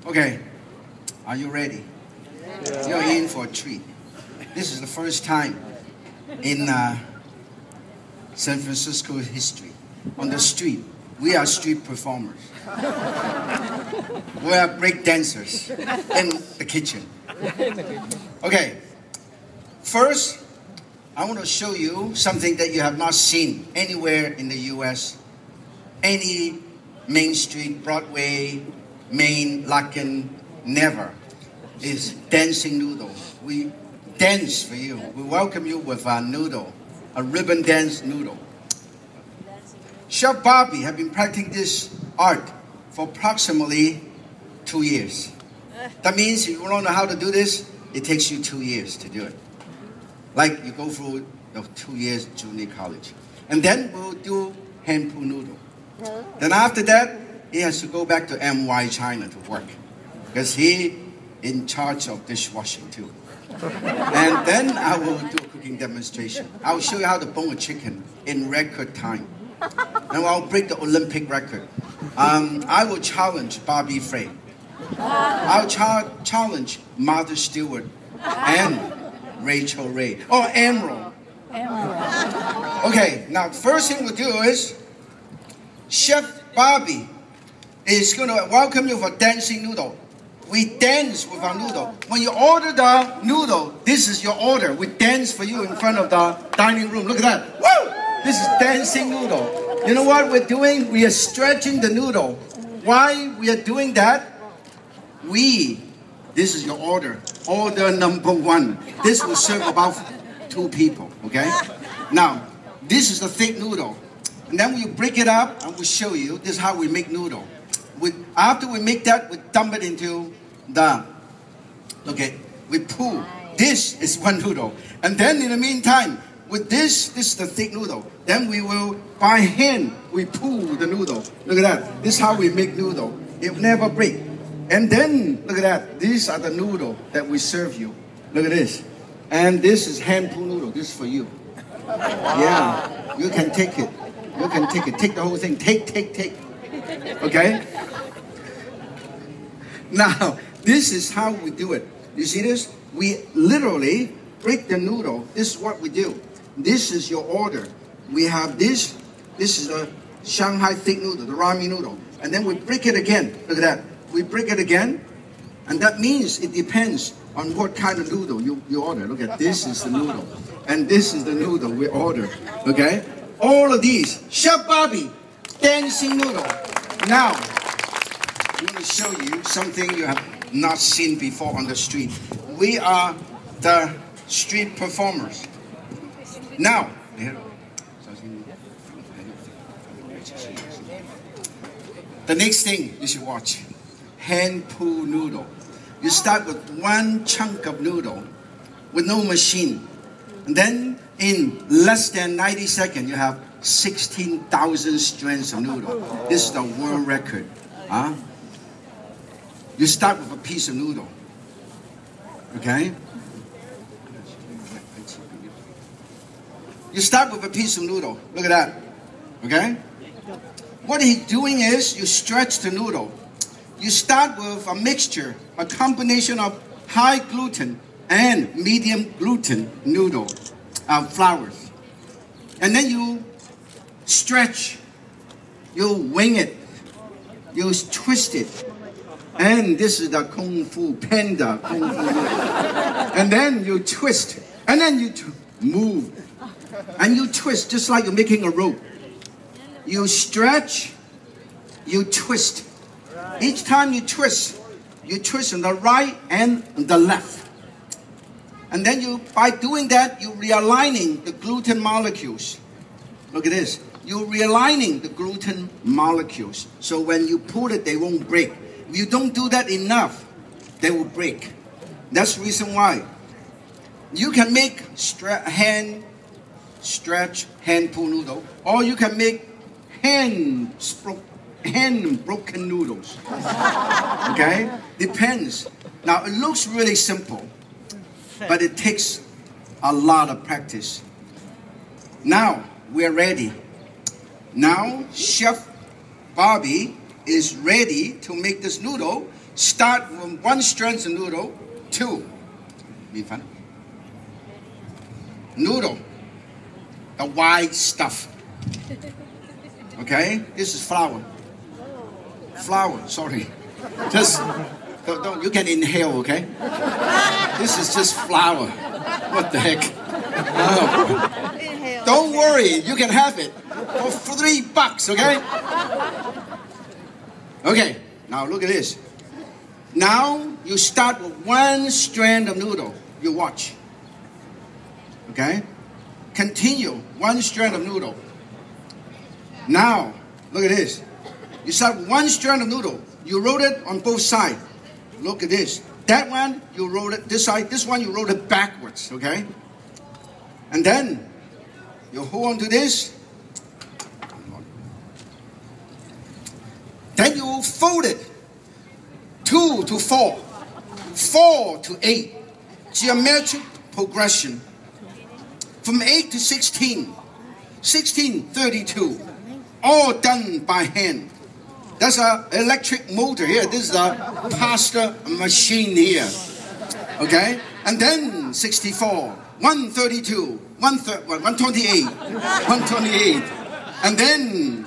Okay, are you ready? Yeah. You're in for a treat. This is the first time in San Francisco history. On the street, we are street performers. We are break dancers in the kitchen. Okay, first, I want to show you something that you have not seen anywhere in the U.S. Any Main Street, Broadway, Main, Larkin, never, is dancing noodle. We dance for you. We welcome you with a noodle, a ribbon dance noodle. Chef Bobby has been practicing this art for approximately 2 years. That means if you don't know how to do this, it takes you 2 years to do it. Like you go through the 2 years junior college. And then we'll do hand pull noodle. Then after that, he has to go back to MY China to work. Because he in charge of dishwashing too. And then I will do a cooking demonstration. I'll show you how to bone a chicken in record time. And I'll break the Olympic record. I will challenge Bobby Frey. I'll challenge Martha Stewart and Rachel Ray. Oh, Emerald. Okay, now the first thing we'll do is Chef Bobby is going to welcome you for dancing noodle. We dance with our noodle. When you order the noodle, this is your order. We dance for you in front of the dining room. Look at that. Woo! This is dancing noodle. You know what we're doing? We are stretching the noodle. Why we are doing that? This is your order. Order number 1. This will serve about 2 people, okay? Now, this is the thick noodle. And then we break it up and we'll show you. This is how we make noodle. After we make that, we dump it into the, okay, we pull. This is one noodle. And then in the meantime, with this is the thick noodle. Then we will, by hand, we pull the noodle. Look at that. This is how we make noodle. It will never break. And then, look at that. These are the noodle that we serve you. Look at this. And this is hand pull noodle. This is for you. Yeah, you can take it. You can take it. Take the whole thing. Take. Okay? Now, this is how we do it. You see this? We literally break the noodle. This is what we do. This is your order. We have this. This is the Shanghai thick noodle, the ramen noodle. And then we break it again. Look at that. We break it again. And that means it depends on what kind of noodle you order. Look at this is the noodle. And this is the noodle we order. Okay? All of these. Chef Bobby, dancing noodle. Now, I'm going to show you something you have not seen before on the street. We are the street performers. Now, the next thing you should watch, hand pull noodle. You start with 1 chunk of noodle with no machine. And then in less than 90 seconds, you have 16,000 strands of noodle. This is the world record. You start with a piece of noodle. Okay? You start with a piece of noodle. Look at that. Okay? What he's doing is you stretch the noodle. You start with a mixture, a combination of high gluten and medium gluten noodle flours. And then you stretch, you wing it, you twist it. And this is the Kung Fu Panda Kung Fu noodle. And then you twist, and then you move. And you twist just like you're making a rope. You stretch, you twist. Each time you twist on the right and the left. And then by doing that, you're realigning the gluten molecules. Look at this. You're realigning the gluten molecules. So when you pull it, they won't break. If you don't do that enough, they will break. That's the reason why. You can make hand pull noodle, or you can make hand broken noodles. Okay? Depends. Now, it looks really simple, but it takes a lot of practice. Now, we're ready. Now, Chef Bobby is ready to make this noodle. Start from 1 strand of noodle, 2. Noodle, the white stuff. Okay, this is flour. Flour, sorry. Just, don't, you can inhale, okay? This is just flour. What the heck? Oh. Don't worry, you can have it for $3, okay? Okay, now look at this. Now you start with 1 strand of noodle. You watch. Okay? Continue 1 strand of noodle. Now, look at this. You start with 1 strand of noodle. You roll it on both sides. Look at this. That one, you roll it this side. This one, you roll it backwards, okay? And then, you hold on to this. Then you fold it. 2 to 4. 4 to 8. Geometric progression. From 8 to 16. 16, 32. All done by hand. That's an electric motor here. This is a pasta machine here. Okay? And then 64, 132, 128, 128. And then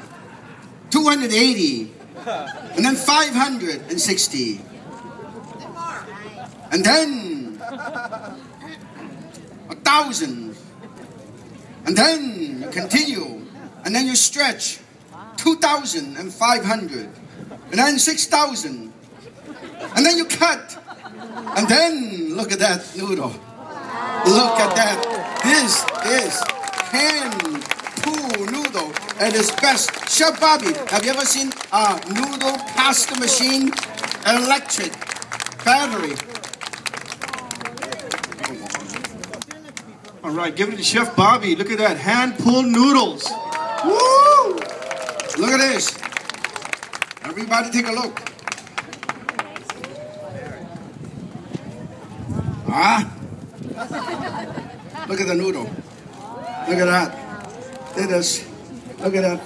280. And then 560. And then 1,000. And then you continue. And then you stretch. 2,500. And then 6,000. And then you cut. And then look at that noodle. Look at that. This is hand pulled noodle at its best. Chef Bobby, have you ever seen a noodle pasta machine? Electric. Battery. All right, give it to Chef Bobby. Look at that, hand-pulled noodles. Woo! Look at this. Everybody take a look. Ah! Look at the noodle. Look at that. Look at this. Look at that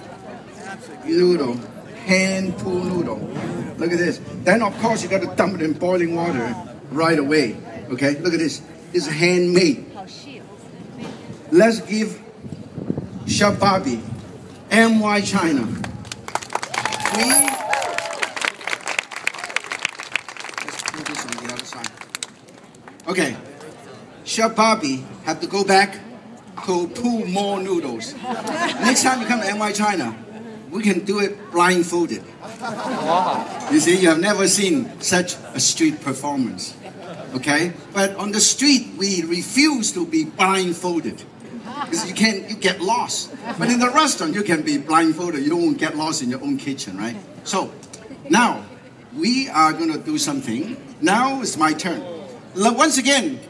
noodle. Hand-pulled noodle. Look at this. Then, of course, you got to dump it in boiling water right away. Okay? Look at this. It's handmade. Let's give Chef Bobby, NY China. Let's put this on the other side. Okay. Chef Bobby have to go back to pull more noodles. Next time you come to NY China, we can do it blindfolded. You see, you have never seen such a street performance. Okay? But on the street, we refuse to be blindfolded. Because you get lost. But in the restaurant, you can be blindfolded. You don't get lost in your own kitchen, right? So, now, we are going to do something. Now it's my turn. Once again,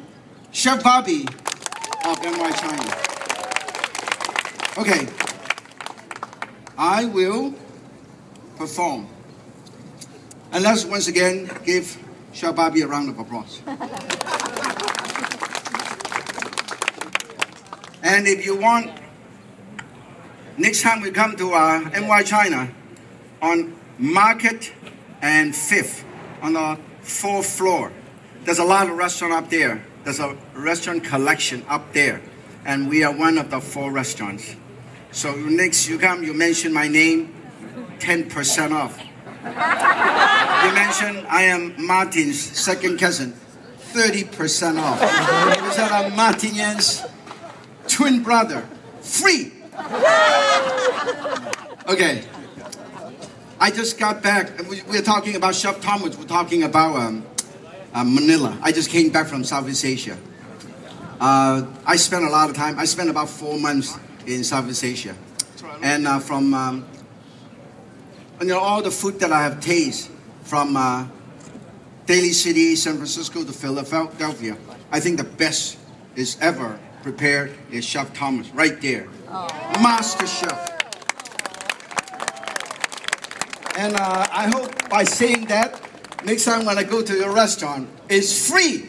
Chef Bobby of NY China. Okay. I will perform. And let's once again give Chef Bobby a round of applause. And if you want, next time we come to NY China, on Market and 5th, on the 4th floor, there's a lot of restaurants up there. There's a restaurant collection up there. And we are one of the 4 restaurants. So next you come, you mention my name, 10% off. You mention I am Martin's second cousin, 30% off. Because I'm Martin's twin brother, free. Okay. I just got back. We're talking about Chef Thomas. We're talking about Manila. I just came back from Southeast Asia. I spent a lot of time. I spent about 4 months in Southeast Asia. And from all the food that I have tasted from Daly City, San Francisco to Philadelphia, I think the best is ever prepared is Chef Thomas, right there. Oh. Master Chef. And I hope by saying that, Next time when I go to your restaurant, it's free.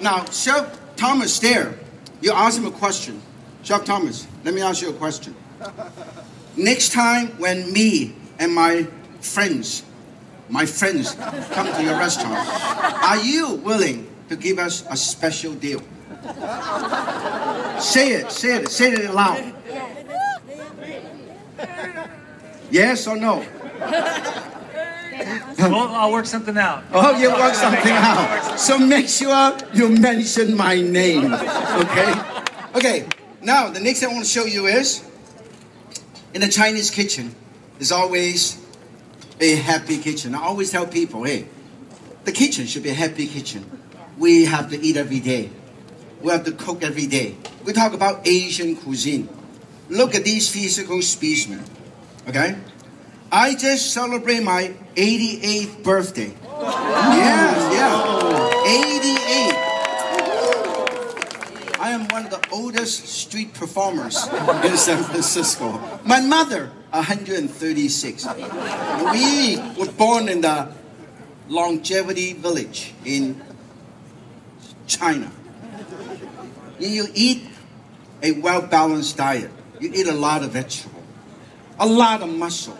Now, Chef Thomas there, you ask him a question. Chef Thomas, let me ask you a question. Next time when me and my friends come to your restaurant, are you willing to give us a special deal? Say it loud. Yes or no? Well, I'll work something out. Oh, you work something out. So make sure you mention my name, okay? Okay, now the next thing I want to show you is, in the Chinese kitchen, there's always a happy kitchen. I always tell people, hey, the kitchen should be a happy kitchen. We have to eat every day. We have to cook every day. We talk about Asian cuisine. Look at these physical specimens, okay? I just celebrated my 88th birthday. Yeah, 88. I am one of the oldest street performers in San Francisco. My mother, 136. We were born in the Longevity Village in China. You eat a well-balanced diet. You eat a lot of vegetable, a lot of mussel,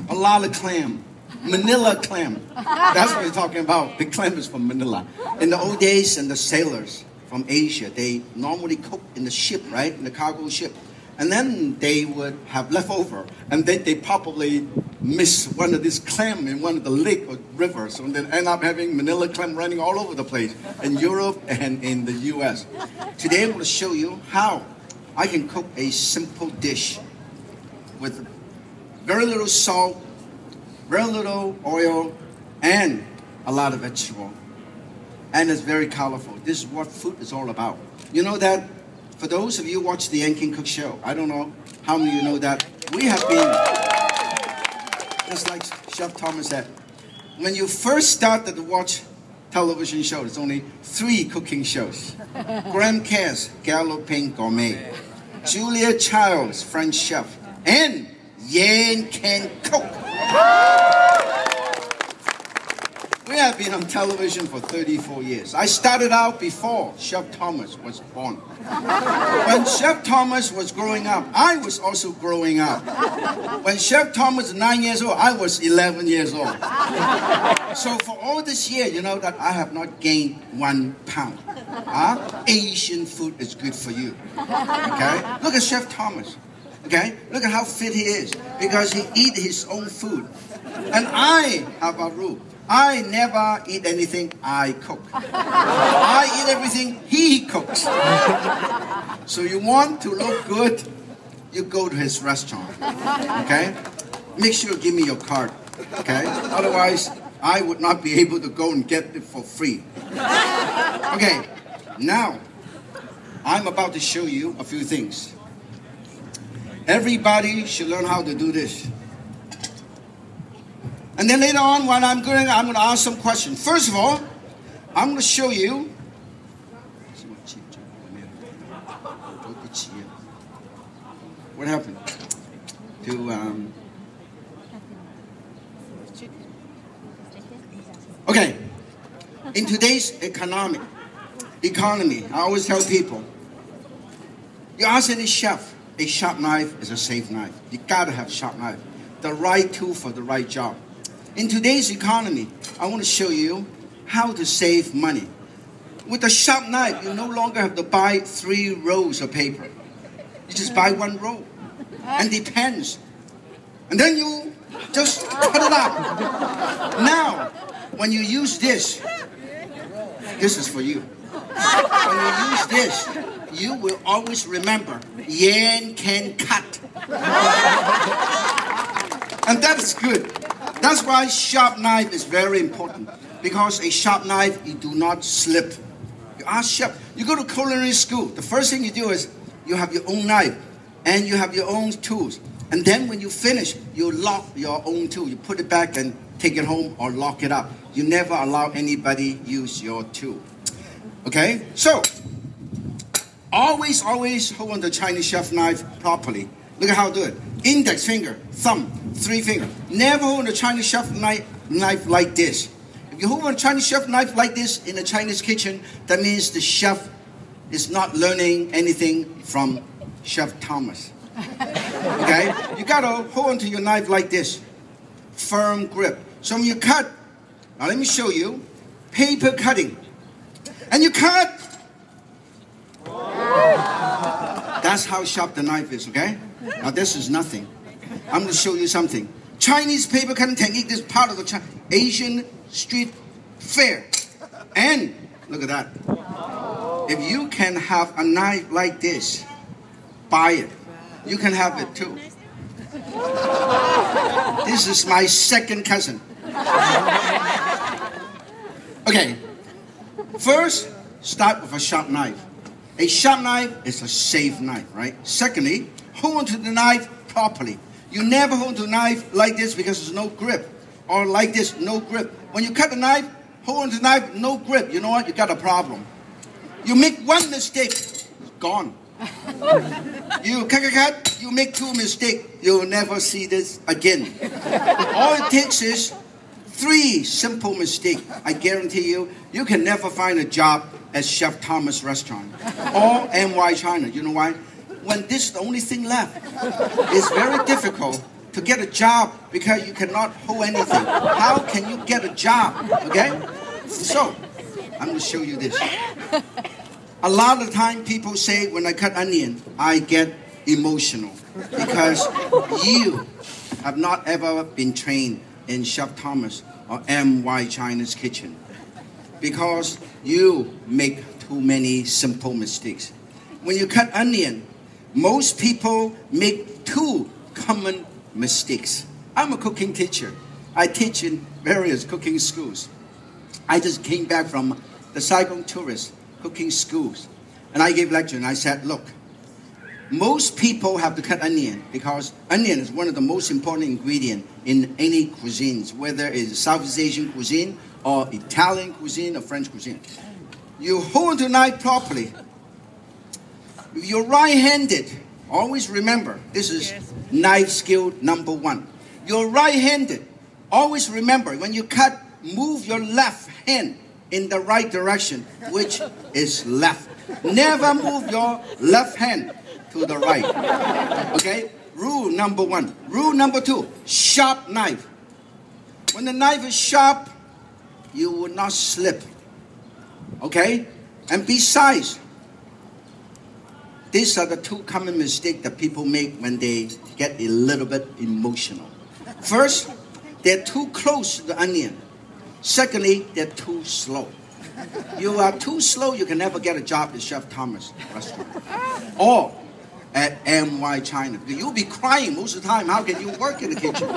a lot of clam, Manila clam. That's what we're talking about. The clam is from Manila. In the old days, and the sailors from Asia, they normally cook in the ship, right? In the cargo ship. And then they would have leftover. And then they probably miss one of these clam in one of the lake or rivers. And then end up having Manila clam running all over the place in Europe and in the US. Today I'm going to show you how I can cook a simple dish with very little salt, very little oil, and a lot of vegetable. And it's very colorful. This is what food is all about. You know that, for those of you who watch the Yankin Cook Show, I don't know how many of you know that, we have been, just like Chef Thomas said, when you first started to watch television shows, there's only 3 cooking shows. Graham Cass, Galloping Gourmet, Julia Childs, French chef, and Yan Can Cook. We have been on television for 34 years. I started out before Chef Thomas was born. When Chef Thomas was growing up, I was also growing up. When Chef Thomas was 9 years old, I was 11 years old. So for all this year, you know that I have not gained 1 pound. Asian food is good for you. Okay? Look at Chef Thomas. Okay? Look at how fit he is. Because he eats his own food. And I have a rule. I never eat anything I cook. I eat everything he cooks. So you want to look good, you go to his restaurant. Okay? Make sure you give me your card. Okay? Otherwise, I would not be able to go and get it for free. Okay, now, I'm about to show you a few things. Everybody should learn how to do this. And then later on, when I'm going to ask some questions. First of all, I'm going to show you. What happened to? Okay, in today's economy, I always tell people, you ask any chef, a sharp knife is a safe knife. You gotta have a sharp knife, the right tool for the right job. In today's economy, I want to show you how to save money. With a sharp knife, you no longer have to buy 3 rolls of paper. You just buy 1 roll. And depends. And then you just cut it out. Now, when you use this is for you. When you use this, you will always remember, Yan can cut. And that's good. That's why sharp knife is very important. Because a sharp knife, you do not slip. You ask chef, you go to culinary school, the first thing you do is, you have your own knife, and you have your own tools. And then when you finish, you lock your own tool. You put it back and take it home or lock it up. You never allow anybody use your tool. Okay? So, always hold on the Chinese chef knife properly. Look at how I do it. index finger, thumb, 3 finger. Never hold a Chinese chef knife like this. If you hold a Chinese chef knife like this in a Chinese kitchen, that means the chef is not learning anything from Chef Thomas. Okay? You gotta hold onto your knife like this. Firm grip. So when you cut, now let me show you, paper cutting. And you cut. That's how sharp the knife is, okay? Now this is nothing. I'm going to show you something. Chinese paper cutting technique is part of the Asian street fair. And look at that. If you can have a knife like this, buy it. You can have it too. This is my second cousin. Okay. First, start with a sharp knife. A sharp knife is a safe knife, right? Secondly, hold onto the knife properly. You never hold onto the knife like this because there's no grip. Or like this, no grip. When you cut the knife, hold onto the knife, no grip. You know what? You got a problem. You make one mistake, it's gone. You cut, you make 2 mistakes, you'll never see this again. All it takes is 3 simple mistakes. I guarantee you, you can never find a job at Chef Thomas restaurant or NY China. You know why? When this is the only thing left, it's very difficult to get a job because you cannot hold anything. How can you get a job? Okay? So, I'm going to show you this. A lot of the time people say when I cut onion, I get emotional because you have not ever been trained in Chef Thomas or NY China's kitchen because you make too many simple mistakes. When you cut onion, most people make 2 common mistakes. I'm a cooking teacher. I teach in various cooking schools. I just came back from the Saigon tourist cooking schools. And I gave lecture and I said, look, most people have to cut onion because onion is one of the most important ingredients in any cuisines, whether it's Southeast Asian cuisine or Italian cuisine or French cuisine. You hold the knife properly. If you're right-handed, always remember, this is knife skill number 1. You're right-handed. Always remember, when you cut, move your left hand in the right direction, which is left. Never move your left hand to the right. Okay? Rule number 1. Rule number 2, sharp knife. When the knife is sharp, you will not slip. Okay? And besides, these are the 2 common mistakes that people make when they get a little bit emotional. First, they're too close to the onion. Secondly, they're too slow. You are too slow, you can never get a job at Chef Thomas restaurant. Or at NY China. You'll be crying most of the time. How can you work in the kitchen?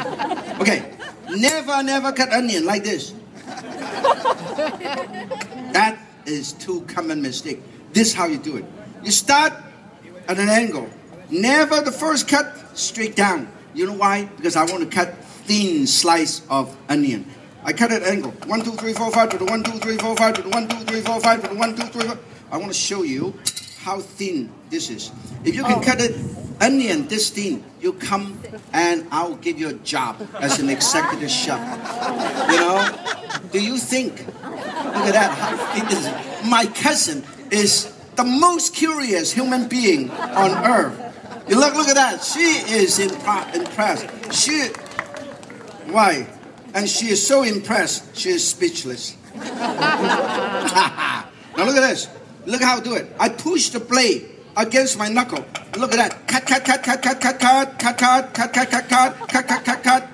Okay, never cut onion like this. That is 2 common mistake. This is how you do it. You start at an angle. Never the first cut straight down. You know why? Because I want to cut thin slice of onion. I cut at an angle. 1, 2, 3, 4, 5 to the 1, 2, 3, 4, 5 to the 1, 2, 3, 4, 5 to the 1, 2, 3, 4. I want to show you how thin this is. If you can cut it onion this thin, you come and I'll give you a job as an executive chef. You know? Do you think? Look at that. How thin is it? My cousin is the most curious human being on earth. You look at that. She is impressed. Why? And she is so impressed, she is speechless. Now look at this. Look how I do it. I push the blade against my knuckle. Look at that. Cut.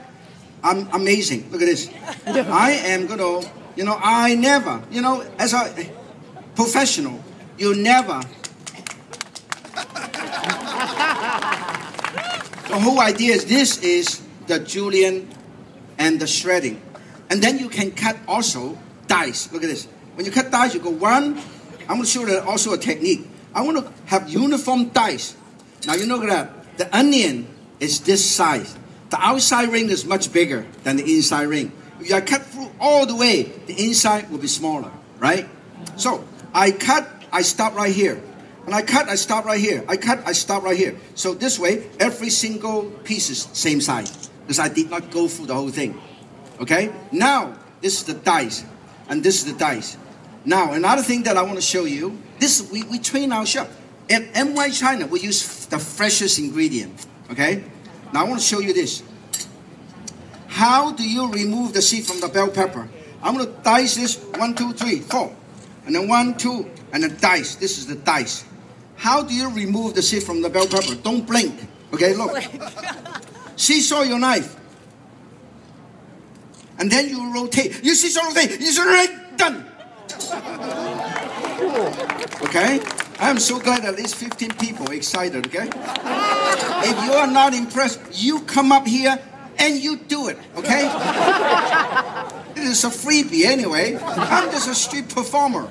I'm amazing. Look at this. I am gonna, I never, as a professional, you never. The whole idea is this is the julienne and the shredding. And then you can cut also dice. Look at this. When you cut dice, you go 1. I'm going to show you also a technique. I want to have uniform dice. Now you look at that. The onion is this size. The outside ring is much bigger than the inside ring. If I cut through all the way, the inside will be smaller, right? So I cut, I stop right here. And I cut, I stop right here. I cut, I stop right here. So this way, every single piece is same size. Because I did not go through the whole thing. Okay? Now, this is the dice. And this is the dice. Now, another thing that I want to show you. This, we train our chef. In NY China, we use the freshest ingredient. Okay? Now, I want to show you this. How do you remove the seed from the bell pepper? I'm going to dice this. 1, 2, 3, 4. And then 1, 2, and then dice. This is the dice. How do you remove the seed from the bell pepper? Don't blink. Okay, look. Seesaw your knife. And then you rotate. You seesaw rotate. You rotate. Done. Okay? I'm so glad at least 15 people are excited, okay? If you are not impressed, you come up here and you do it, okay? It is a freebie anyway. I'm just a street performer.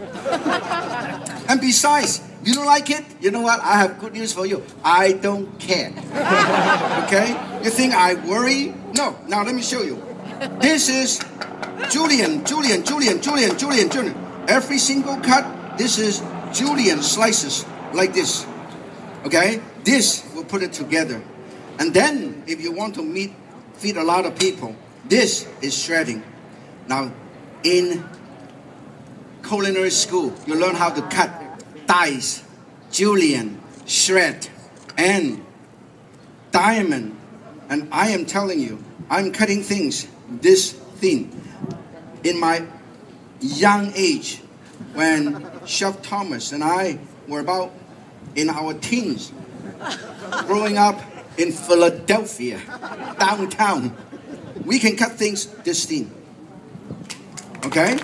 And besides, you don't like it? You know what? I have good news for you. I don't care. Okay? You think I worry? No. Now let me show you. This is julienne. Every single cut, this is julienne slices like this. Okay? This will put it together. And then, if you want to feed a lot of people, this is shredding. Now, in culinary school, you learn how to cut, dice, julienne, shred, and diamond. And I am telling you, I'm cutting things this thin. In my young age, when Chef Thomas and I were about in our teens, growing up in Philadelphia, downtown, we can cut things this thin. Okay?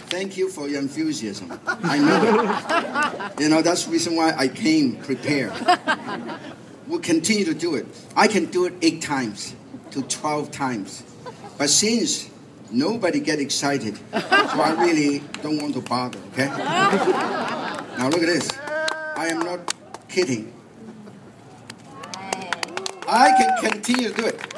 Thank you for your enthusiasm. I know it. You know, that's the reason why I came prepared. We'll continue to do it. I can do it 8 times to 12 times. But since nobody get excited, so I really don't want to bother, okay? Now look at this. I am not kidding. I can continue to do it,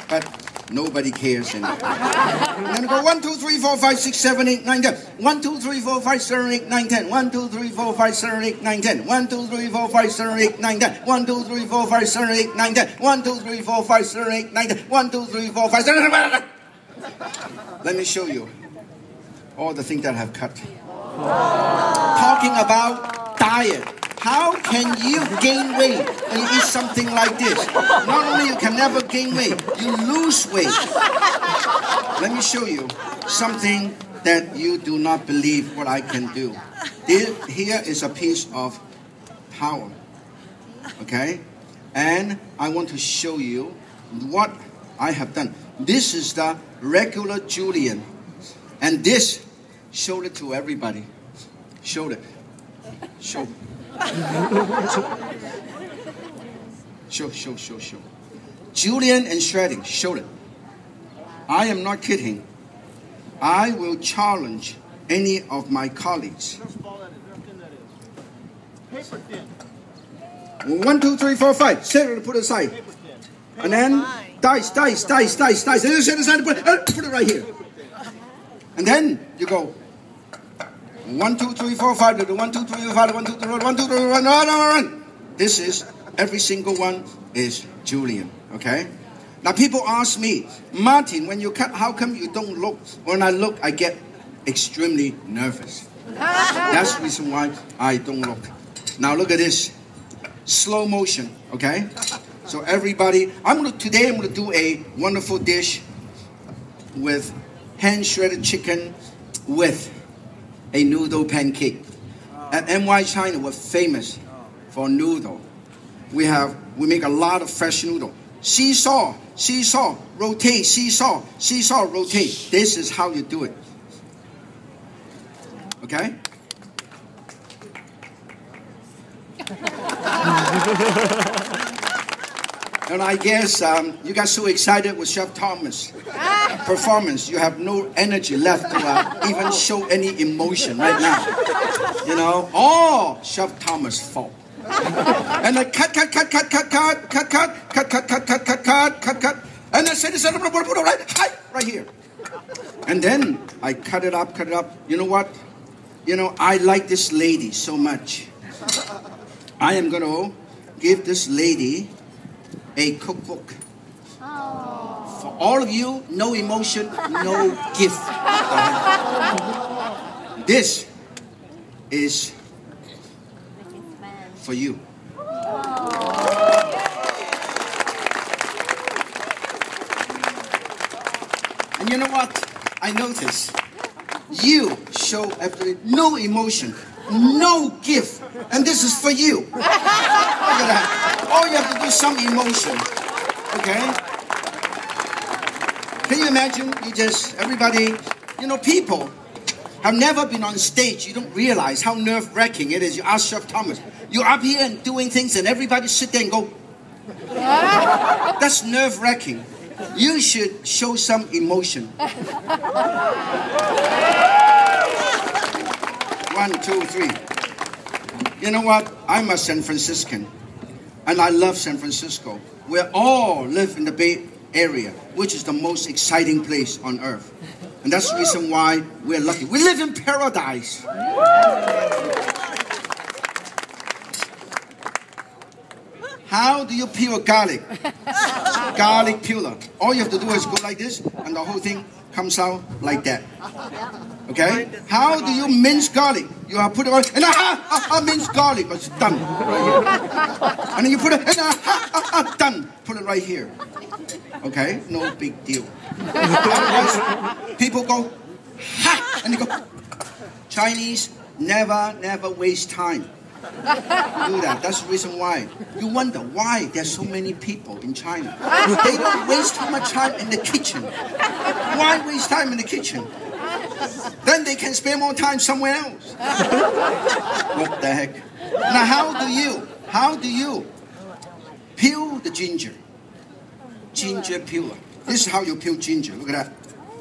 but nobody cares anymore. I'm gonna go 1, 2, 3, 4, 5, 6, 7, 8, 9, 10. 1, 2, 3, 4, 5, 7, 8, 9, 10. 1, 2, 3, 4, 5, 7, 8, 9, 10. 1, 2, 3, 4, 5, 7, 8, 9, 10. 1, 2, 3, 4, 5, 7, 8, 9, 10. 1, 2, 3, 4, 5, 7, 8, 9, 10. 1, 2, 3, 4, 5, 7, 8, 9, 10. Let me show you all the things that I have cut. Talking about diet. How can you gain weight when you eat something like this? Not only you can never gain weight, you lose weight. Let me show you something that you do not believe what I can do. Here is a piece of power. Okay? And I want to show you what I have done. This is the regular julienne. And this, show it to everybody. Show it. Show. Show. Julienne and shredding. Show it. I am not kidding. I will challenge any of my colleagues. 1, 2, 3, 4, 5. Set it, put it aside. And then dice. Put it right here. And then you go 1, 2, 3, 4, 5. 1, 2, 3, 4, 5. 1, 2, 3, 1, 2, 3, 1. Run. This is every single one is julienne. Okay. Now people ask me, Martin, when you cut, how come you don't look? When I look, I get extremely nervous. That's the reason why I don't look. Now look at this, slow motion. Okay. So everybody, today I'm gonna do a wonderful dish with hand shredded chicken with a noodle pancake. At NY China, we're famous for noodle. We make a lot of fresh noodle. Seesaw, rotate, seesaw, rotate. This is how you do it. Okay? And I guess you got so excited with Chef Thomas' performance, you have no energy left to even show any emotion right now. You know, all Chef Thomas' fault. And then cut. And then say this right here. And then I cut it up. You know what? You know, I like this lady so much. I am going to give this lady a cookbook. For all of you, no emotion, no gift. This is for you. And you know what? I noticed you show absolutely no emotion, no gift, and this is for you. Look at that. All you have to do is some emotion. Okay? Can you imagine? Everybody, you know, people have never been on stage. You don't realize how nerve-wracking it is. You ask Chef Thomas, you're up here and doing things, and everybody sit there and go. That's nerve-wracking. You should show some emotion. 1, 2, 3. You know what? I'm a San Franciscan, and I love San Francisco. We all live in the Bay Area, which is the most exciting place on earth. And that's the reason why we're lucky. We live in paradise. How do you peel garlic? Garlic peeler. All you have to do is go like this, and the whole thing comes out like that. Okay? How do you mince garlic? You have put it on, and mince garlic, but it's done. Right, and then you put it, and done. Put it right here. Okay? No big deal. Otherwise, people go, ha, and they go. Chinese never waste time. Do that. That's the reason why. You wonder why there's so many people in China. They don't waste too much time in the kitchen. Why waste time in the kitchen? Then they can spend more time somewhere else. What the heck? Now how do you peel the ginger? Ginger peeler. This is how you peel ginger. Look at that.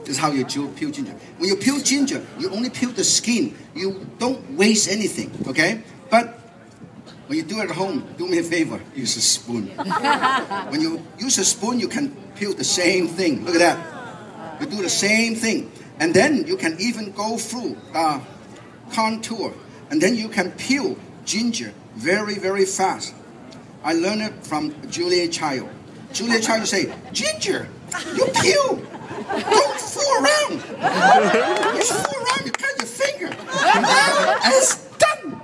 This is how you peel ginger. When you peel ginger, you only peel the skin. You don't waste anything, okay? But when you do it at home, do me a favor, use a spoon. When you use a spoon, you can peel the same thing. Look at that. You do the same thing. And then you can even go through contour. And then you can peel ginger very, very fast. I learned it from Julia Child. Julia Child say, ginger, you peel. Don't fool around. You fool around, you cut your finger. And it's done.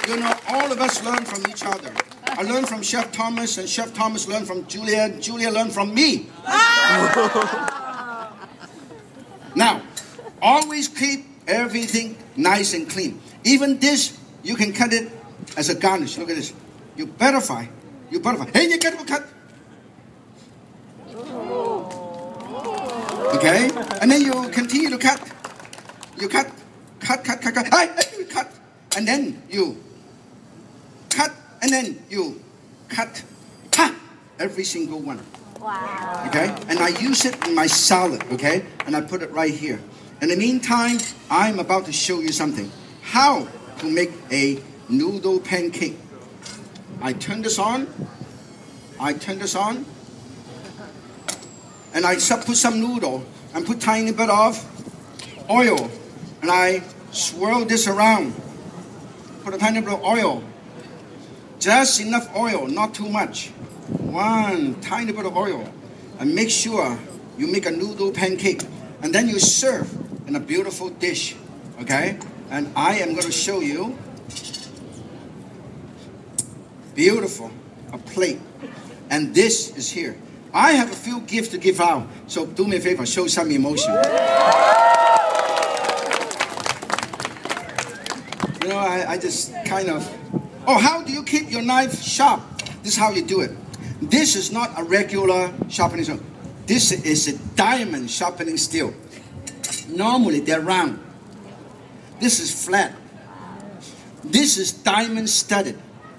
You know, all of us learn from each other. I learned from Chef Thomas, and Chef Thomas learned from Julia. Julia learned from me. Now, always keep everything nice and clean. Even this, you can cut it as a garnish. Look at this. You butterfly. Hey, you get to cut. Okay? And then you continue to cut. You cut. Hey, you cut. And then you cut. And then you cut. Ha! Every single one. Wow. Okay? And I use it in my salad. Okay? And I put it right here. In the meantime, I'm about to show you something. How to make a noodle pancake. I turn this on. And I put some noodle and put tiny bit of oil. And I swirl this around. Put a tiny bit of oil. Just enough oil, not too much. One tiny bit of oil. And make sure you make a noodle pancake. And then you serve in a beautiful dish. Okay? And I am going to show you. Beautiful. A plate. And this is here. I have a few gifts to give out. So do me a favor, show some emotion. You know, I just kind of... Oh, how do you keep your knife sharp? This is how you do it. This is not a regular sharpening steel. This is a diamond sharpening steel. Normally, they're round. This is flat. This is diamond studded.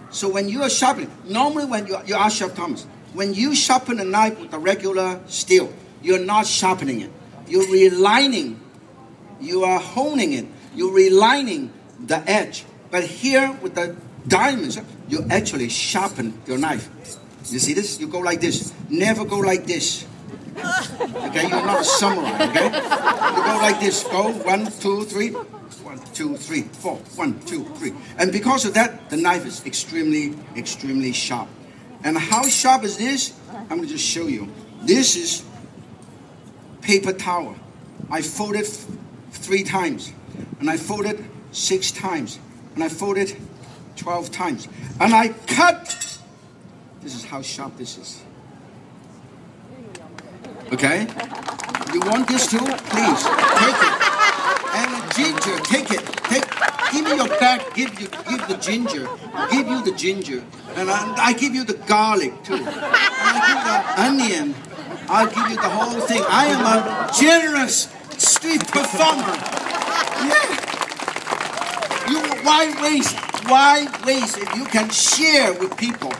So when you are sharpening, normally when you ask Chef Thomas, when you sharpen a knife with a regular steel, you're not sharpening it. You're relining. You are honing it. You're relining the edge. But here with the diamonds, you actually sharpen your knife. You see this? You go like this. Never go like this. Okay, you're not a samurai, okay? You go like this, go 1, 2, 3, 1, 2, 3, 4, 1, 2, 3. And because of that, the knife is extremely, extremely sharp. And how sharp is this? I'm going to just show you. This is paper towel. I fold it 3 times, and I fold it 6 times, and I fold it 12 times, and I cut. This is how sharp this is. Okay? You want this too? Please, take it. And ginger, take it. Give me your back, give the ginger. Give you the ginger. And I give you the garlic too. And I give the onion. I'll give you the whole thing. I am a generous street performer. Yeah. Why waste? Why waste if you can share with people?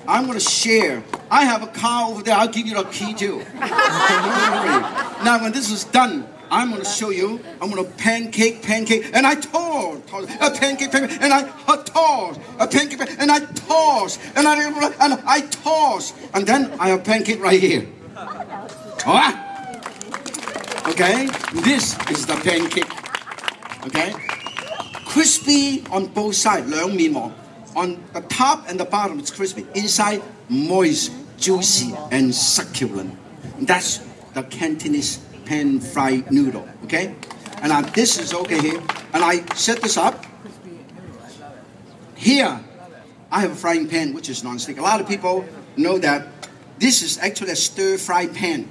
I'm going to share. I have a car over there. I'll give you the key too. Now when this is done, I'm going to show you. I'm going to pancake, and I toss a pancake, and I toss a pancake, and I toss, and I toss, and then I have pancake right here. Alright? Okay, this is the pancake. Okay, crispy on both sides, 兩面黃. On the top and the bottom, it's crispy. Inside, moist, juicy, and succulent. That's the Cantonese pan-fried noodle, okay? And now this is okay here. And I set this up. Here, I have a frying pan, which is non-stick. A lot of people know that this is actually a stir-fry pan,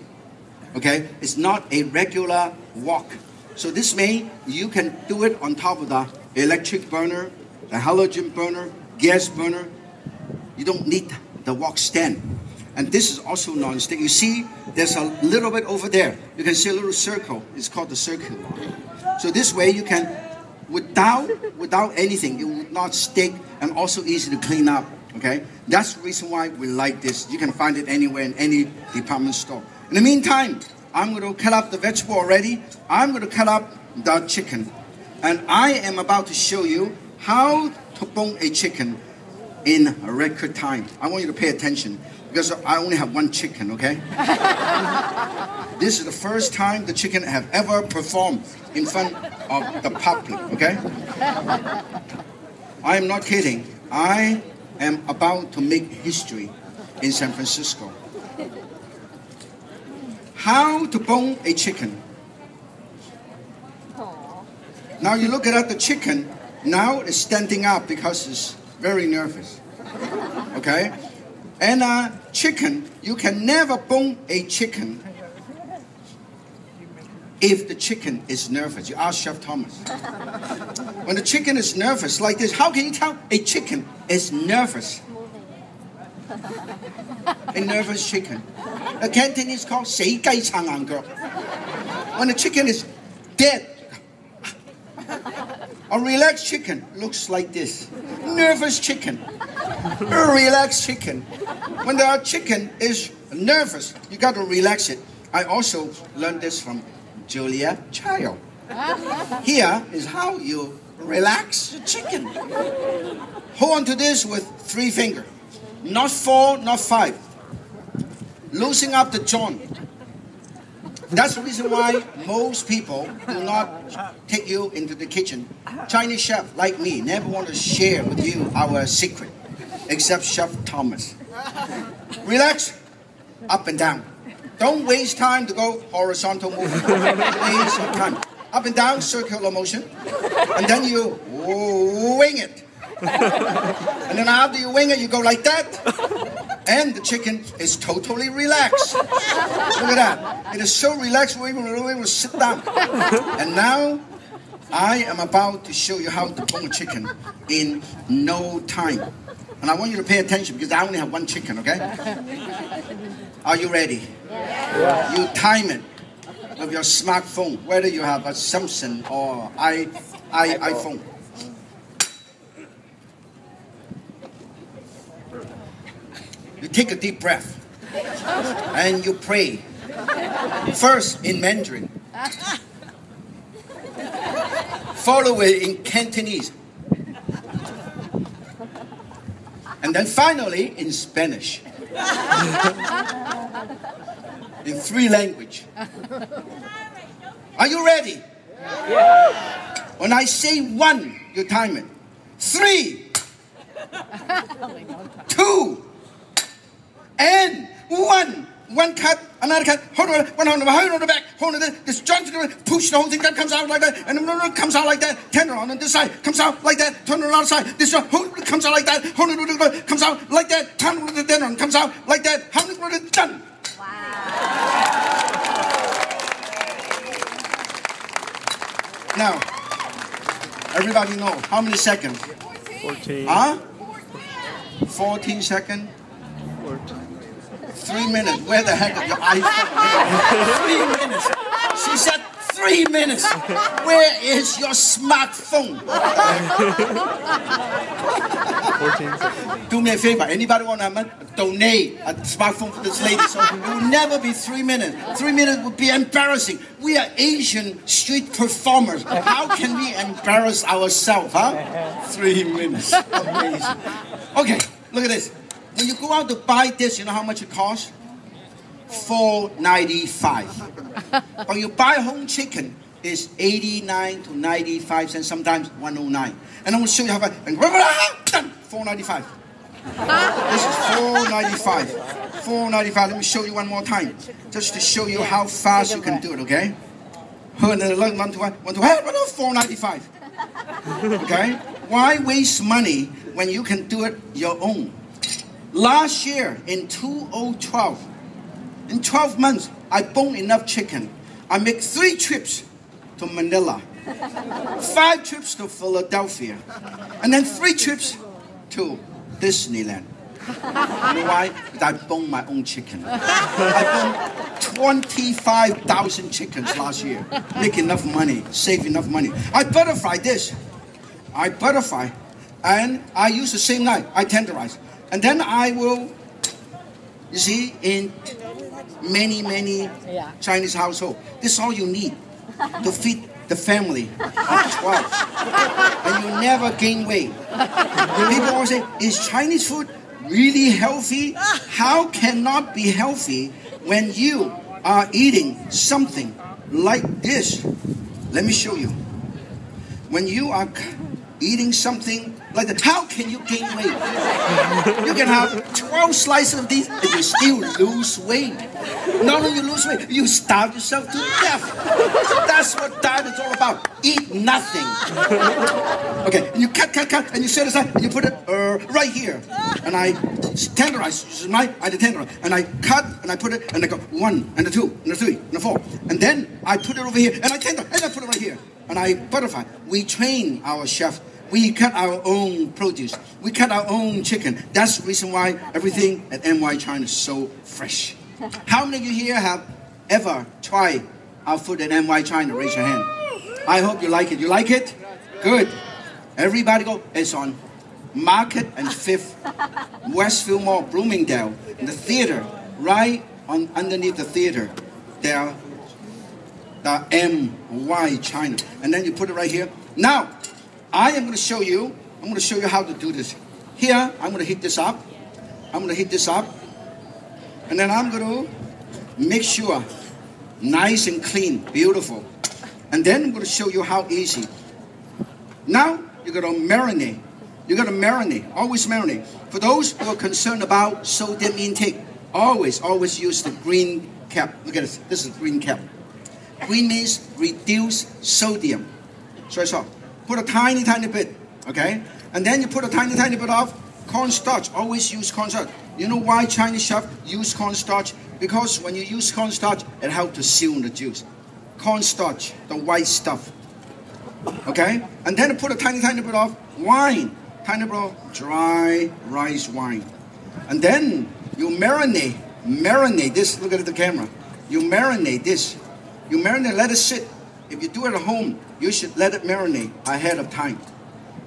okay? It's not a regular wok. So this way, you can do it on top of the electric burner, the halogen burner, gas burner. You don't need the wok stand. And this is also non-stick. You see, there's a little bit over there. You can see a little circle. It's called the circle. So this way you can, without anything, it will not stick and also easy to clean up. Okay? That's the reason why we like this. You can find it anywhere in any department store. In the meantime, I'm going to cut up the vegetable already. I'm going to cut up the chicken. And I am about to show you how to bone a chicken in a record time. I want you to pay attention because I only have 1 chicken, okay? This is the first time the chicken have ever performed in front of the public, okay? I am not kidding. I am about to make history in San Francisco. How to bone a chicken. Now you look at the chicken. Now it's standing up because it's very nervous. Okay? And chicken, you can never bone a chicken if the chicken is nervous. You ask Chef Thomas. When the chicken is nervous like this, how can you tell a chicken is nervous? A nervous chicken. The Cantonese called 死雞撐硬腳. When the chicken is dead, a relaxed chicken looks like this. Nervous chicken. A relaxed chicken. When the chicken is nervous, you got to relax it. I also learned this from Julia Child. Here is how you relax the chicken. Hold on to this with 3 fingers. Not 4, not 5. Loosen up the joint. That's the reason why most people do not take you into the kitchen. Chinese chef like me never want to share with you our secret, except Chef Thomas. Relax, up and down. Don't waste time to go horizontal movement. Waste of time. Up and down, circular motion, and then you wing it. And then after you wing it, you go like that. And the chicken is totally relaxed. Look at that. It is so relaxed, we will sit down. And now, I am about to show you how to bone a chicken in no time. And I want you to pay attention because I only have 1 chicken, okay? Are you ready? Yeah. You time it with your smartphone, whether you have a Samsung or iPhone. You take a deep breath and you pray. First in Mandarin. Follow it in Cantonese. And then finally in Spanish. in 3 languages. Are you ready? Yeah. When I say 1, you time it. 3, 2, and 1. 1 cut, another cut, hold on, one on the back, hold on this joint, push the whole thing, that comes out like that, and then it comes out like that, turn it on this side, comes out like that, turn it on the other side, this one, comes out like that, hold on, comes out like that, turn it on, comes out like that, how many minutes done? Wow. Now, everybody know, how many seconds? 14. Huh? 14 seconds? 3 minutes. Where the heck is your iPhone? 3 minutes. She said 3 minutes. Where is your smartphone? 14 seconds. Do me a favor. Anybody want to donate a smartphone for this lady? So it will never be 3 minutes. 3 minutes would be embarrassing. We are Asian street performers. How can we embarrass ourselves, huh? 3 minutes. Amazing. Okay, look at this. When you go out to buy this, you know how much it costs? $4.95. When you buy home chicken, it's 89 to 95 cents, sometimes 109. And I'm going to show you how done. $4.95. This is $4.95. $4.95. Let me show you one more time, just to show you how fast you can do it. Okay? $4.95. Okay? Why waste money when you can do it your own? Last year, in 2012, in 12 months, I bought enough chicken. I make 3 trips to Manila, 5 trips to Philadelphia, and then 3 trips to Disneyland. You know why? Because I bought my own chicken. I bought 25,000 chickens last year. Make enough money, save enough money. I butterfly this. I butterfly, and I use the same knife. I tenderize. And then I will, you see, in many Chinese households, this is all you need to feed the family of 12. And you never gain weight. People always say, is Chinese food really healthy? How cannot be healthy when you are eating something like this? Let me show you. When you are eating something like that, how can you gain weight? You can have 12 slices of these and you still lose weight. Not only you lose weight, you starve yourself to death. That's what diet is all about. Eat nothing. Okay, and you cut, and you set aside, and you put it right here. And I tenderize, this is I tenderize. And I cut, and I put it, and I go 1, and the 2, and the 3, and the 4. And then I put it over here, and I tenderize, and I put it right here. And I butterfly. We train our chef. We cut our own produce. We cut our own chicken. That's the reason why everything at NY China is so fresh. How many of you here have ever tried our food at NY China? Raise your hand. I hope you like it. You like it? Good. Everybody go. It's on Market and 5th, Westfield Mall, Bloomingdale. In the theater, right on underneath the theater, there are the NY China. And then you put it right here. Now, I am going to show you, I'm going to show you how to do this. Here, I'm going to heat this up. I'm going to heat this up. And then I'm going to make sure, nice and clean, beautiful. And then I'm going to show you how easy. Now, you're going to marinate. You're going to marinate, always marinate. For those who are concerned about sodium intake, always use the green cap. Look at this. This is the green cap. Green means reduce sodium. So put a tiny bit, okay? And then you put a tiny bit of cornstarch. Always use cornstarch. You know why Chinese chefs use cornstarch? Because when you use cornstarch, it helps to seal the juice. Cornstarch, the white stuff, okay? And then you put a tiny bit of wine. Tiny bit of dry rice wine. And then you marinate this. Look at the camera. You marinate this. You marinate, let it sit. If you do it at home, you should let it marinate ahead of time,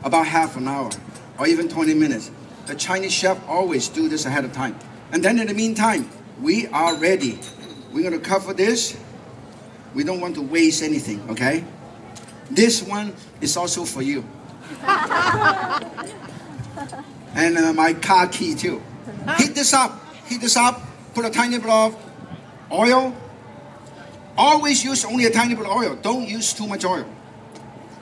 about half an hour or even 20 minutes. The Chinese chef always do this ahead of time. And then in the meantime, we are ready. We're going to cover this. We don't want to waste anything, okay? This one is also for you. And my car key too. Heat this up, put a tiny bit of Oil, always use only a tiny bit of oil. Don't use too much oil.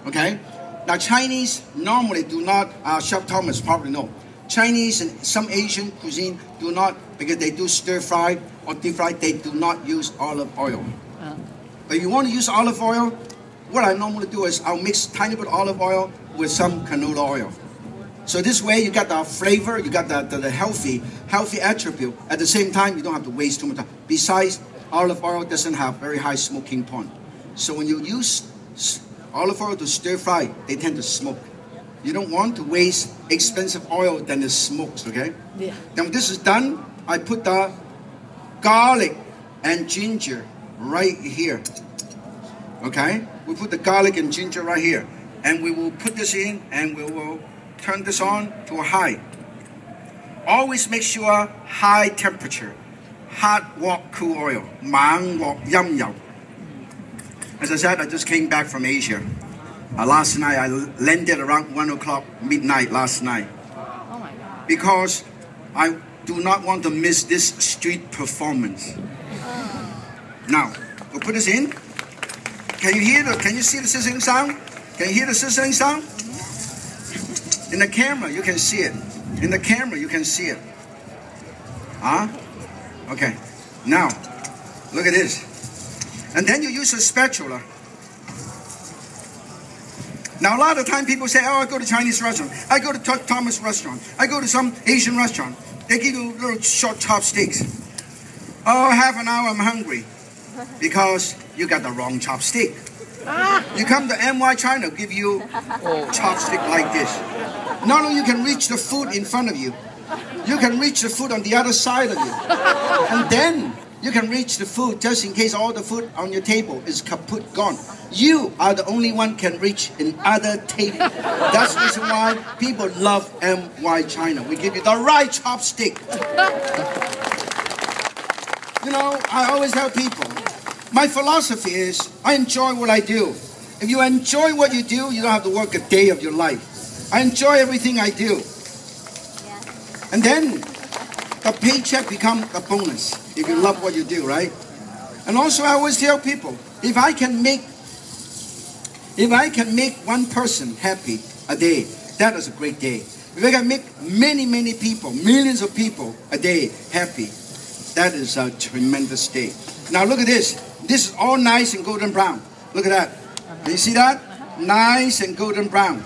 Okay? Now Chinese normally do not, Chef Thomas probably know, Chinese and some Asian cuisine do not, because they do stir fry or deep fry, they do not use olive oil. But if you want to use olive oil, what I normally do is I'll mix tiny bit of olive oil with some canola oil. So this way you got the flavor, you got the healthy attribute. At the same time, you don't have to waste too much time. Besides, olive oil doesn't have very high smoking point. So when you use olive oil to stir fry, they tend to smoke. You don't want to waste expensive oil then it smokes, okay? Yeah. Then when this is done, I put the garlic and ginger right here. Okay? We put the garlic and ginger right here. And we will put this in and we will turn this on to a high. Always make sure high temperature. Hot wok cool oil. Mang wok yum yum. As I said, I just came back from Asia. Last night, I landed around 1 o'clock midnight last night. Oh my God. Because I do not want to miss this street performance. Now, we'll put this in. Can you see the sizzling sound? Can you hear the sizzling sound? In the camera, you can see it. In the camera, you can see it. Huh? Okay. Now, look at this. And then you use a spatula. Now, a lot of time people say, oh, I go to Chinese restaurant. I go to Thomas restaurant. I go to some Asian restaurant. They give you little short chopsticks. Oh, half an hour, I'm hungry. Because you got the wrong chopstick. You come to NY China, give you chopstick like this. Not only you can reach the food in front of you, you can reach the food on the other side of you. And then you can reach the food just in case all the food on your table is kaput gone. You are the only one can reach another table. That's the reason why people love NY China. We give you the right chopstick. You know, I always tell people, my philosophy is, I enjoy what I do. If you enjoy what you do, you don't have to work a day of your life. I enjoy everything I do. And then, the paycheck becomes a bonus if you love what you do, right? And also, I always tell people, if I can make one person happy a day, that is a great day. If I can make many people, millions of people a day happy, that is a tremendous day. Now look at this. This is all nice and golden brown. Look at that. Can you see that? Nice and golden brown.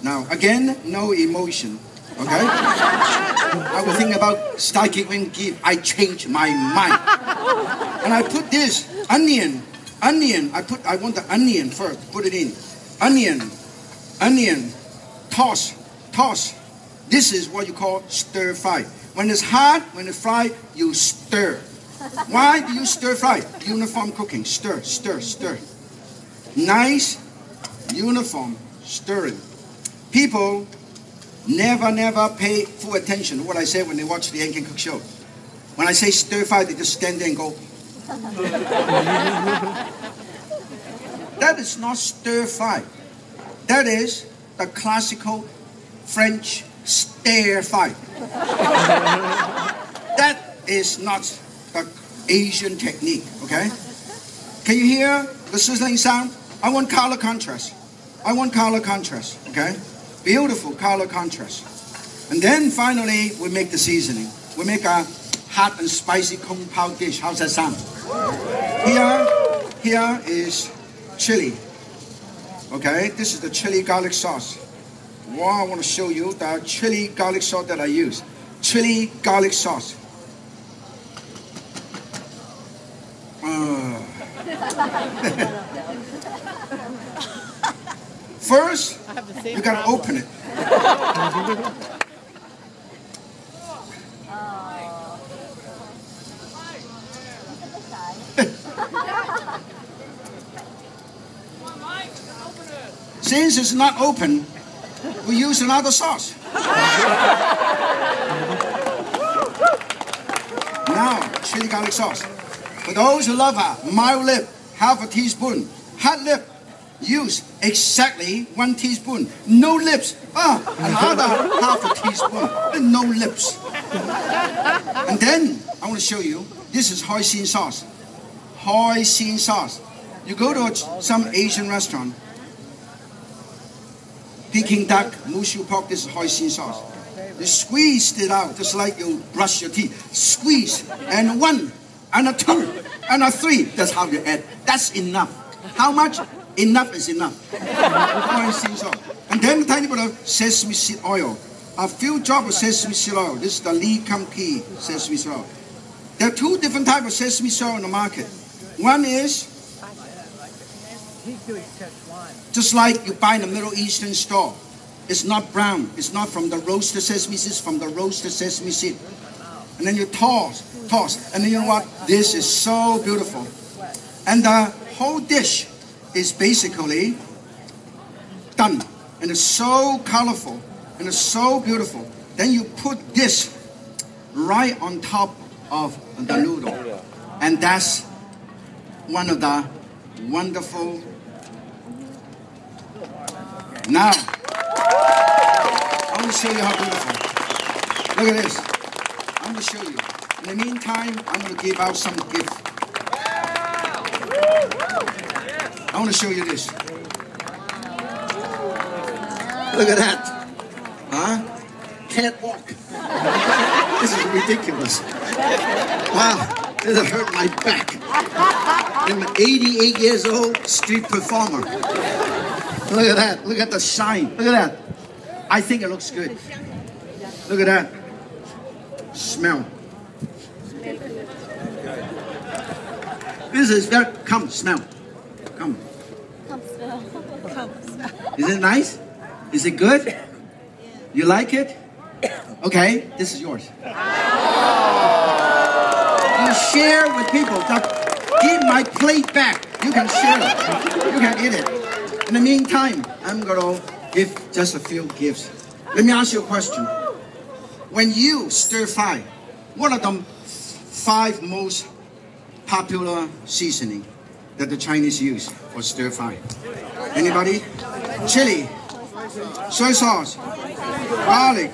Now again, no emotion. Okay? I was thinking about start giving gift. I changed my mind. And I put this onion. I want the onion first. Put it in. Onion. Toss. This is what you call stir fry. When it's hot, when it's fried, you stir. Why do you stir fry? Uniform cooking. Stir. Nice, uniform stirring. People never pay full attention to what I say when they watch the Yankee Cook Show. When I say stir fry, they just stand there and go. That is not stir fry. That is the classical French stir fry. That is not the Asian technique, okay? Can you hear the sizzling sound? I want color contrast. Okay? Beautiful color contrast. And then finally, we make the seasoning. We make a hot and spicy kung pao dish. How's that sound? Here is chili. Okay? This is the chili garlic sauce. Wow, I want to show you the chili garlic sauce that I use. Chili garlic sauce. First, you gotta open it. Since it's not open, we use another sauce. Now, chili garlic sauce. For those who love a mild lip, half a teaspoon. Hot lip, use exactly 1 teaspoon. No lips, another half a teaspoon. And no lips. And then I want to show you, this is hoisin sauce. Hoisin sauce. You go to some Asian restaurant, Peking duck, mushu pork, this is hoisin sauce. You squeeze it out just like you brush your teeth. Squeeze, and 1, and a 2, and a 3. That's how you add. That's enough. How much? Enough is enough. Hoisin sauce. And then a tiny bit of sesame seed oil. A few drops of sesame seed oil. This is the Lee Kum Kee sesame seed oil. There are 2 different types of sesame seed oil in the market. One is just like you buy in a Middle Eastern store. It's not brown. It's not from the roasted sesame seeds, from the roasted sesame seed. And then you toss. And then you know what? This is so beautiful. And the whole dish is basically done. And it's so colorful. And it's so beautiful. Then you put this right on top of the noodle. And that's one of the wonderful. Now, I want to show you how beautiful. Look at this. I'm going to show you. In the meantime, I'm going to give out some gift. I want to show you this. Look at that. Huh? Can't walk. This is ridiculous. Wow, this hurt my back. I'm an 88 years old street performer. Look at that. Look at the shine. Look at that. I think it looks good. Look at that. Smell. This is very. Come, smell. Come. Come smell. Come smell. Is it nice? Is it good? You like it? Okay, this is yours. You share with people. Give my plate back. You can share it. You can eat it. In the meantime, I'm going to give just a few gifts. Let me ask you a question. When you stir fry, what are the 5 most popular seasoning that the Chinese use for stir fry? Anybody? Chili, soy sauce, garlic,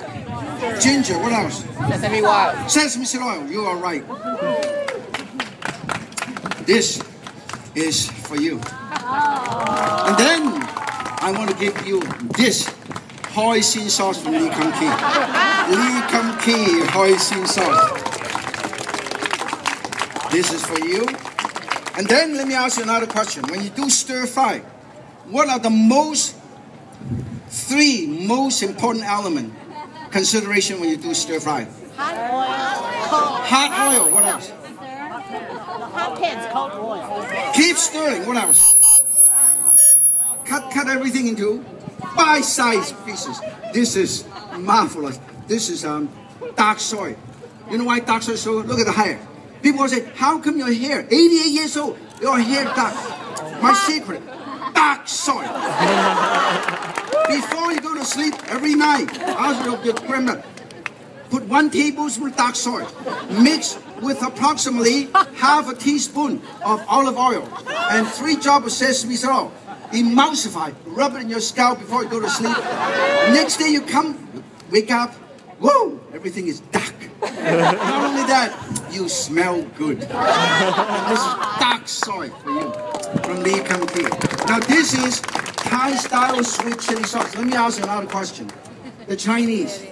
ginger, what else? Sesame oil. Sesame seed oil, you are right. This is for you. And then I want to give you this hoisin sauce from Lee Kum Kee. Lee Kum Kee hoisin sauce. This is for you. And then let me ask you another question. When you do stir fry, what are the 3 most important element consideration when you do stir fry? Hot oil. Hot oil. What else? Hot pans, cold oil. Keep stirring. What else? Cut everything into bite-sized pieces. This is marvelous. This is dark soy. You know why dark soy is so good? Look at the hair. People say, how come your hair, 88 years old, your hair dark? My secret, dark soy. Before you go to sleep every night, ask your grandma, put 1 tablespoon of dark soy, mix with approximately half a teaspoon of olive oil and 3 drops of sesame seed oil. Emulsify, rub it in your scalp before you go to sleep. Next day you wake up, whoa, everything is dark. Not only that, you smell good. And this is dark soy for you from Lee Kum Kee. Now this is Thai-style sweet chili sauce. Let me ask you another question. The Chinese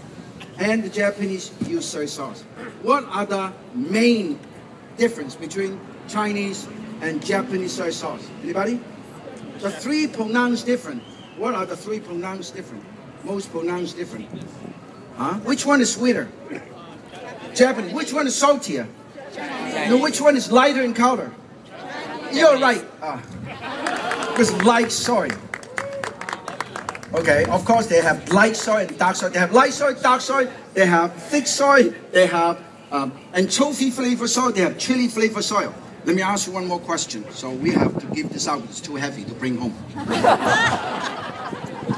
and the Japanese use soy sauce. What are the main difference between Chinese and Japanese soy sauce? Anybody? The 3 pronounced different. What are the 3 pronounced different? Most pronounced different. Huh? Which one is sweeter? Japanese. Which one is saltier? No, which one is lighter in color? You're right. Because light soy. Okay, of course they have light soy and dark soy. They have light soy, dark soy. They have thick soy. They have anchovy flavor soy. They have chili flavor soy. Let me ask you one more question. So we have to give this out. It's too heavy to bring home.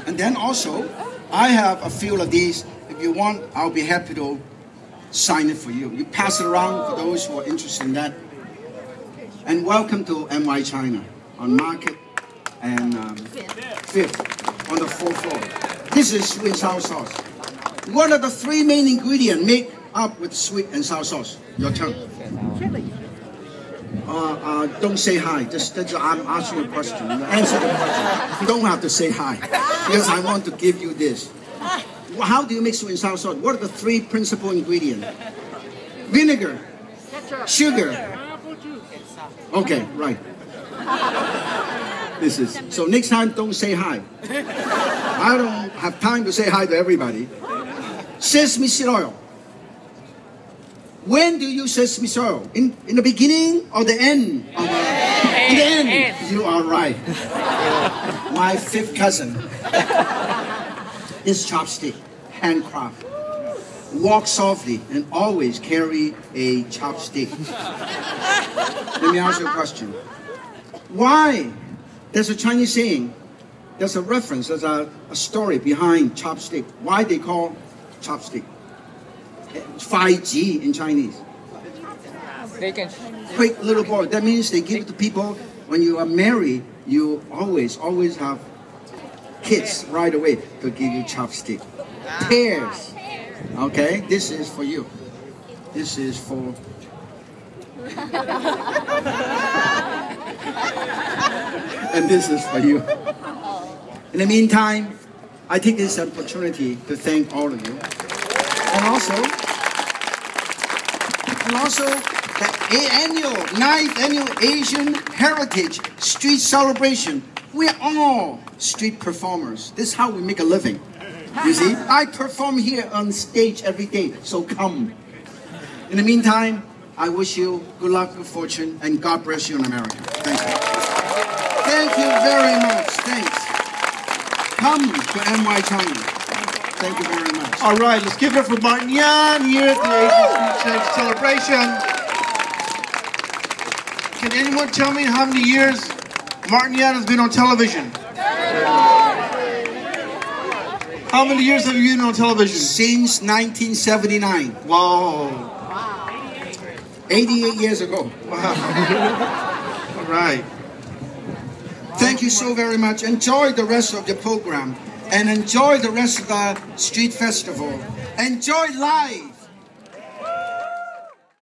And then also, I have a few of these. If you want, I'll be happy to sign it for you. You pass it around for those who are interested in that. And welcome to NY China on Market and 5th on the 4th floor. This is sweet and sour sauce. What are the 3 main ingredients make up with sweet and sour sauce. Your turn. Don't say hi. I'm asking a question. Answer the question. You don't have to say hi because I want to give you this. How do you make sweet and sour sauce? What are the 3 principal ingredients? Vinegar, sugar. Okay, right. This is so. Next time, don't say hi. I don't have time to say hi to everybody. Sesame seed oil. When do you use sesame seed oil? In the beginning or the end? In the end. You are right. My 5th cousin. This chopstick, handcraft. Walk softly and always carry a chopstick. Let me ask you a question. Why? There's a Chinese saying, there's a reference, there's a story behind chopstick. Why they call chopstick? 5G in Chinese. Quick little boy. That means they give it to people when you are married, you always have kids right away to give you chopstick. Pears. Okay, this is for you. This is for... and this is for you. In the meantime, I take this opportunity to thank all of you. And also the 9th annual Asian Heritage Street Celebration. We are all street performers. This is how we make a living. You see, I perform here on stage every day, so come. In the meantime, I wish you good luck, good fortune, and God bless you in America. Thank you. Thank you very much. Thanks. Come to NY China. Thank you very much. All right, let's give it up for Martin Yan here at the Asian Street Celebration. Can anyone tell me how many years Martin Yan has been on television? How many years have you been on television? Since 1979. Whoa. 88 years ago. Wow. All right. Thank you so very much. Enjoy the rest of the program and enjoy the rest of the street festival. Enjoy life.